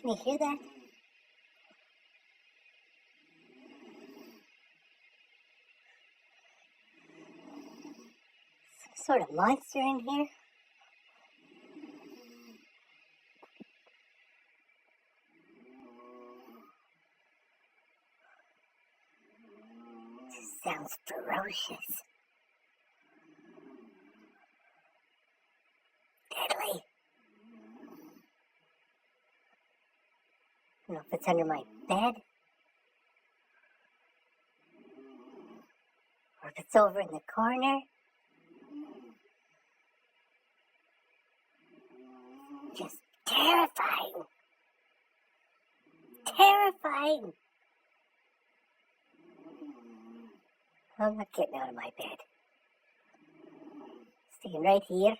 Can you hear that? Some sort of monster in here? This sounds ferocious. Deadly. I don't know if it's under my bed, or if it's over in the corner. Just terrifying. Terrifying. I'm not getting out of my bed. Staying right here.